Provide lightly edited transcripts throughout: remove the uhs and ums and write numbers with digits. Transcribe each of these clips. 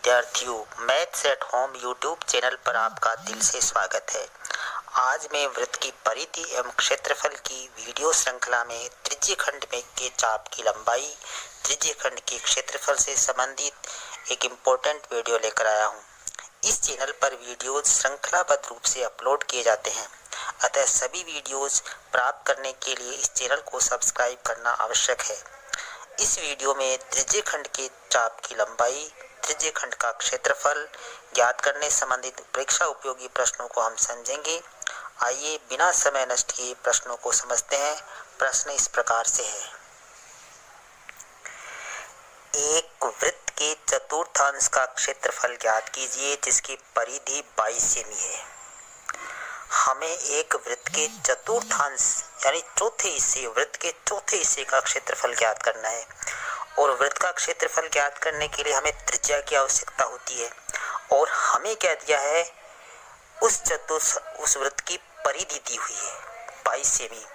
विद्यार्थियों, maths at home YouTube channel पर आपका दिल से स्वागत है। आज मैं वृत्त की परिधि एवं क्षेत्रफल की वीडियो श्रृंखला में त्रिज्यीय खंड में के चाप की लंबाई, त्रिज्यीय खंड के क्षेत्रफल से संबंधित एक इम्पोर्टेंट वीडियो लेकर आया हूँ। इस चैनल पर वीडियोज श्रृंखलाबद्ध रूप से अपलोड किए जाते हैं, अतः सभी वीडियोज प्राप्त करने के लिए इस चैनल को सब्सक्राइब करना आवश्यक है। इस वीडियो में त्रिज्यीय खंड के चाप की लंबाई, त्रिज्यीय खंड का क्षेत्रफल ज्ञात करने संबंधित परीक्षा उपयोगी प्रश्नों को हम समझेंगे। आइए बिना समय नष्ट किए प्रश्नों को समझते हैं। प्रश्न इस प्रकार से है। एक वृत्त के चतुर्थांश का क्षेत्रफल ज्ञात कीजिए जिसकी परिधि 22 सेमी है। हमें एक वृत्त के चतुर्थांश यानी चौथे हिस्से, वृत्त के चौथे हिस्से का क्षेत्रफल ज्ञात करना है और वृत्त का क्षेत्रफल ज्ञात करने के लिए हमें त्रिज्या की आवश्यकता होती है और हमें क्या दिया है, उस वृत्त की परिधि दी हुई है 22 सेमी।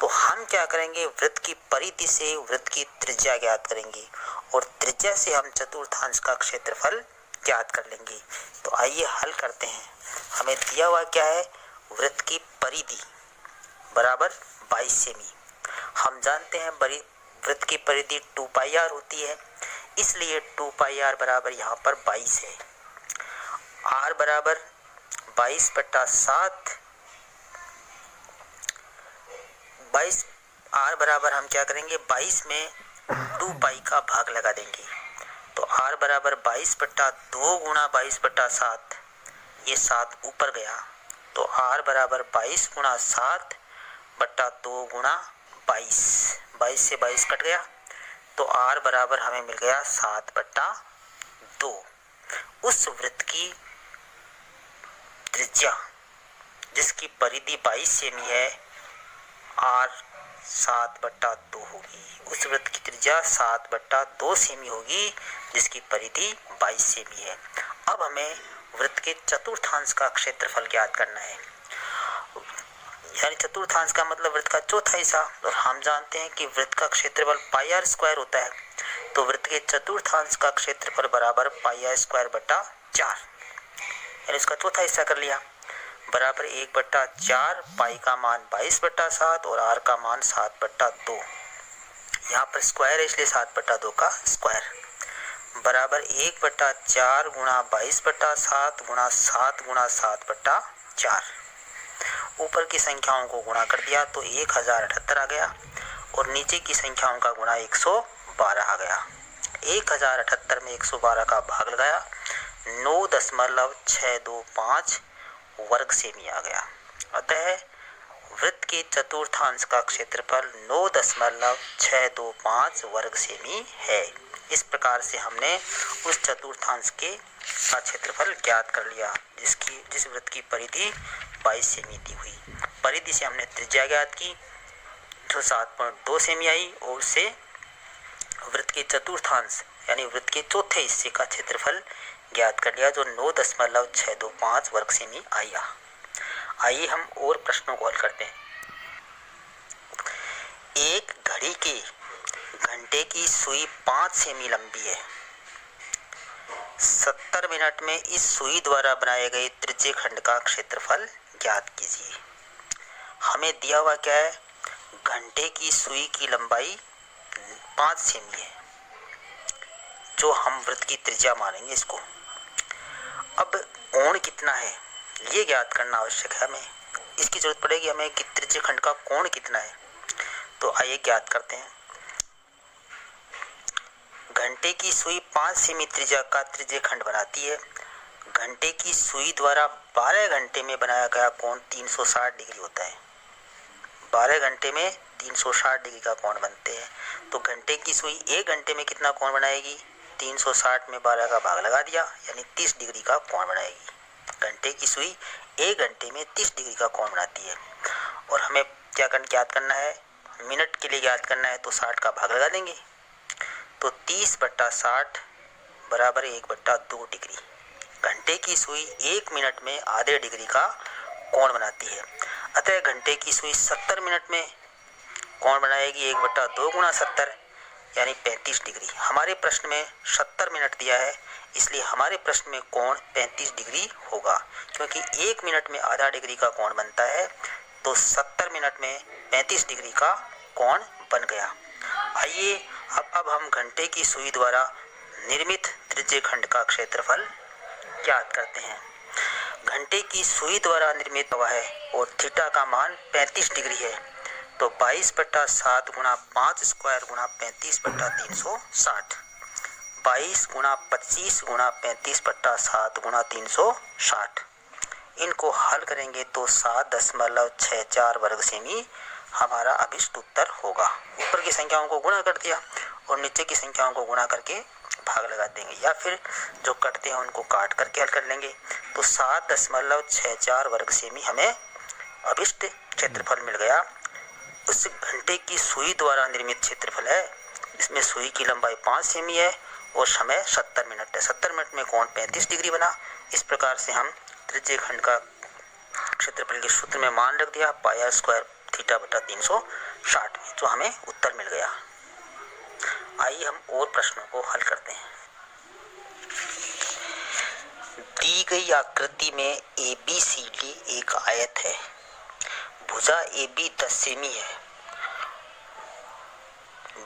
तो हम क्या करेंगे, वृत्त की परिधि से वृत्त की त्रिज्या ज्ञात करेंगे और त्रिज्या से हम चतुर्थांश का क्षेत्रफल ज्ञात कर लेंगे। तो आइए हल करते हैं। हमें दिया हुआ क्या है, वृत्त की परिधि बराबर 22 सेमी। हम जानते हैं वृत्त की परिधि 2 पाई आर होती है, इसलिए 2 पाई आर बराबर यहाँ पर 22 है। आर बराबर 22/7, 22 आर बराबर हम क्या करेंगे, 22 में 2 पाई का भाग लगा देंगे। तो आर बराबर 22/2 गुणा 22/7, ये 7 ऊपर गया। तो आर बराबर 22 गुणा 7/2 गुणा 22, 22 से 22 कट गया। तो आर बराबर हमें मिल गया 7/2। उस वृत्त की त्रिज्या जिसकी परिधि 22 सेमी है, आर 7/2 होगी। उस वृत्त की त्रिज्या 7/2 सेमी होगी जिसकी परिधि 22 सेमी है। अब हमें वृत्त के चतुर्थांश का क्षेत्रफल ज्ञात करना है, यानी चतुर्थांश का मतलब वृत्त का चौथा हिस्सा। और हम जानते हैं कि वृत्त का क्षेत्रफल पाई आर स्क्वायर होता है, तो वृत्त के चतुर्थांश का क्षेत्रफल बराबर पाई आर स्क्वायर बटा 4, यानी इसका चौथा हिस्सा कर लिया, बराबर 1/4। पाई का मान 22/7 और आर का मान 7/2। यहाँ पर स्क्वायर है इसलिए 7/2 का स्क्वायर बराबर 1/4 गुणा 22/7 गुणा 7 गुणा 7/4। ऊपर की संख्याओं को गुणा कर दिया तो 1078 आ गया और नीचे की संख्याओं का गुणा 112 आ गया। 1078 में 112 का भाग लगाया, 9.625 वर्ग सेमी आ गया। अतः वृत्त के चतुर्थांश का क्षेत्रफल 9.625 वर्ग सेमी है। इस प्रकार से हमने उस चतुर्थांश का क्षेत्रफल ज्ञात कर लिया जिस वृत्त की परिधि 22 सेमी दी हुई। परिधि से हमने त्रिज्या ज्ञात की जो 7.2 सेमी आई और उससे वृत्त के चतुर्थांश यानी वृत्त के चौथे हिस्से का क्षेत्रफल ज्ञात कर लिया जो 9.625 वर्ग सेमी आया। आइए हम और प्रश्नों को हल करते हैं। एक घड़ी के घंटे की सुई 5 सेमी लंबी है। 70 मिनट में इस सुई द्वारा बनाए गए त्रिज्यीय खंड का क्षेत्रफल ज्ञात कीजिए। हमें दिया हुआ क्या है, घंटे की सुई की लंबाई 5 सेमी है जो हम वृत्त की त्रिज्या मानेंगे इसको। अब कोण कितना है ये ज्ञात करना आवश्यक है। हमें इसकी जरूरत पड़ेगी हमें कि त्रिज्यीय खंड का कोण कितना है। तो आइए ज्ञात करते हैं। घंटे की सुई 5 सेमी त्रिज्या का त्रिज्यीय खंड बनाती है। घंटे की सुई द्वारा 12 घंटे में बनाया गया कोण 360 डिग्री होता है। 12 घंटे में 360 डिग्री का कोण बनते हैं। तो घंटे की सुई 1 घंटे में कितना कोण बनाएगी, 360 में 12 का भाग लगा दिया यानी 30 डिग्री का कोण बनाएगी। घंटे की सुई 1 घंटे में 30 डिग्री का कोण बनाती है। और हमें क्या ज्ञात करना है, मिनट के लिए ज्ञात करना है तो 60 का भाग लगा देंगे। तो 30/60 बराबर 1/2 डिग्री। घंटे की सुई 1 मिनट में आधे डिग्री का कोण बनाती है। अतः घंटे की सुई 70 मिनट में कोण बनाएगी 1/2 गुणा 70 यानी 35 डिग्री। हमारे प्रश्न में 70 मिनट दिया है, इसलिए हमारे प्रश्न में कोण 35 डिग्री होगा। क्योंकि 1 मिनट में आधा डिग्री का कोण बनता है, तो 70 मिनट में 35 डिग्री का कोण बन गया। आइए अब हम घंटे की सुई द्वारा निर्मित त्रिज्य खंड का क्षेत्रफल ज्ञात करते हैं। घंटे की सुई द्वारा निर्मित हुआ है और थीटा का मान 35 डिग्री है, तो 22/7 गुणा 5 स्क्वायर गुणा 35/360, 22 गुणा 25 गुणा 35/7 गुणा 360। इनको हल करेंगे तो 7.64 वर्ग सेमी हमारा अभिष्ट उत्तर होगा। ऊपर की संख्याओं को गुणा कर दिया और नीचे की संख्याओं को गुणा करके भाग लगा देंगे, या फिर जो कटते हैं उनको काट करके हल कर लेंगे। तो 7.64 वर्ग सेमी हमें अभिष्ट क्षेत्रफल मिल गया। उस घंटे की सुई द्वारा निर्मित क्षेत्रफल है, इसमें सुई की लंबाई 5 सेमी है और समय 70 मिनट है। 70 मिनट में कोण 35 डिग्री बना। इस प्रकार से हम त्रिज्य खंड का क्षेत्रफल के सूत्र में मान रख दिया पाई स्क्वायर थीटा बटा 360 में, तो हमें उत्तर मिल गया। आइए हम और प्रश्नों को हल करते हैं। दी गई आकृति में ABCD एक आयत है। भुजा AB 10 सेमी है,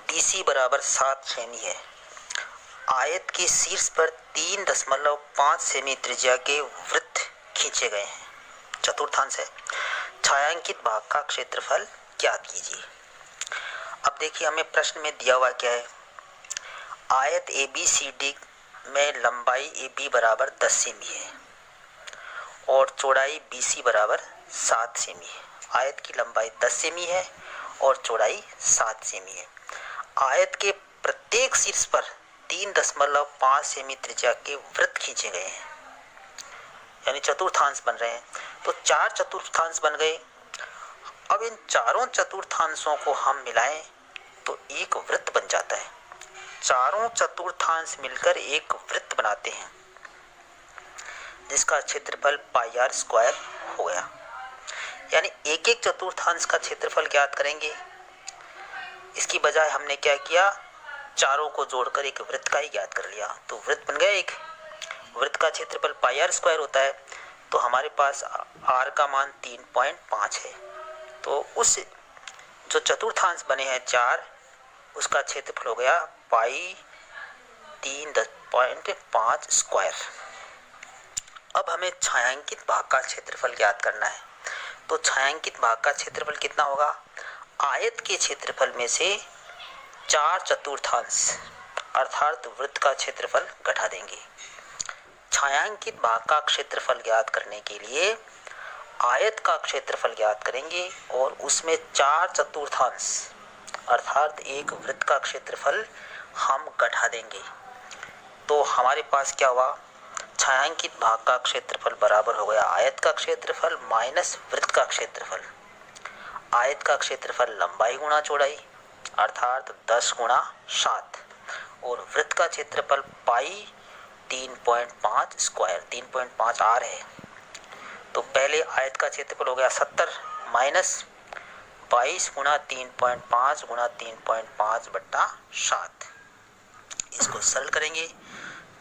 BC बराबर 7 सेमी है। आयत के शीर्ष पर 3.5 सेमी त्रिज्या के वृत्त खींचे गए हैं। चतुर्थांश है। छायांकित भाग का क्षेत्रफल ज्ञात कीजिए। अब देखिए हमें प्रश्न में दिया हुआ क्या है। आयत ABCD में लंबाई AB बराबर 10 सेमी है और चौड़ाई BC बराबर 7 सेमी है। आयत की लंबाई 10 सेमी है और चौड़ाई 7 सेमी है। आयत के प्रत्येक शीर्ष पर 3.5 सेमी त्रिज्या के वृत्त खींचे गए हैं, यानी चतुर्थांश बन रहे हैं। तो 4 चतुर्थांश बन गए। अब इन चारों चतुर्थांशों को हम मिलाएं तो एक वृत्त बन जाता है। चारों चतुर्थांश मिलकर एक वृत्त बनाते हैं, जिसका क्षेत्रफल पाई आर स्क्वायर हो गया। यानी एक एक चतुर्थांश का क्षेत्रफल ज्ञात करेंगे। इसकी बजाय हमने क्या किया, चारों को जोड़कर एक वृत्त का ही ज्ञात कर लिया, तो वृत्त बन गया। एक वृत्त का क्षेत्रफल पाई आर स्क्वायर होता है, तो हमारे पास आर का मान 3.5 है। तो उस जो चतुर्थांश बने हैं 4, उसका क्षेत्रफल हो गया पाई 3.5 स्क्वायर। अब हमें छायांकित भाग का क्षेत्रफल ज्ञात करना है। तो छायांकित भाग का क्षेत्रफल कितना होगा, आयत के क्षेत्रफल में से 4 चतुर्थांश अर्थात वृत्त का क्षेत्रफल घटा देंगे। छायांकित भाग का क्षेत्रफल ज्ञात करने के लिए आयत का क्षेत्रफल ज्ञात करेंगे और उसमें 4 चतुर्थांश अर्थात एक वृत्त का क्षेत्रफल हम घटा देंगे। तो हमारे पास क्या हुआ, छायांकित भाग का क्षेत्रफल बराबर हो गया आयत का क्षेत्रफल माइनस वृत्त का क्षेत्रफल। आयत का क्षेत्रफल लंबाई गुणा चौड़ाई अर्थात 10 गुणा 7 और वृत्त का क्षेत्रफल पाई 3.5 स्क्वायर, 3.5 आर है। तो पहले आयत का क्षेत्रफल हो गया 70 माइनस 22 गुणा 3.5 गुणा 3.5 बट्टा 7। इसको सरल करेंगे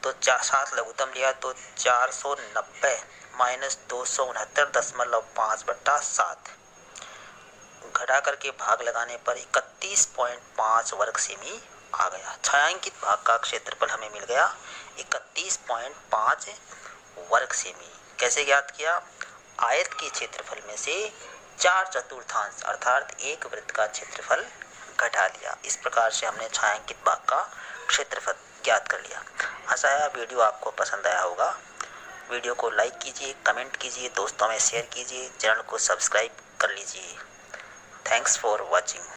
तो 7 लघुत्तम लिया तो 490 माइनस 269.5 बट्टा 7 घटा करके भाग लगाने पर 31.5 वर्ग सेमी आ गया। छायांकित भाग का क्षेत्रफल हमें मिल गया 31.5 वर्ग सेमी। कैसे ज्ञात किया, आयत के क्षेत्रफल में से 4 चतुर्थांश अर्थात एक वृत्त का क्षेत्रफल घटा लिया। इस प्रकार से हमने छायांकित भाग का क्षेत्रफल ज्ञात कर लिया। आशा है वीडियो आपको पसंद आया होगा। वीडियो को लाइक कीजिए, कमेंट कीजिए, दोस्तों में शेयर कीजिए, चैनल को सब्सक्राइब कर लीजिए। Thanks for watching.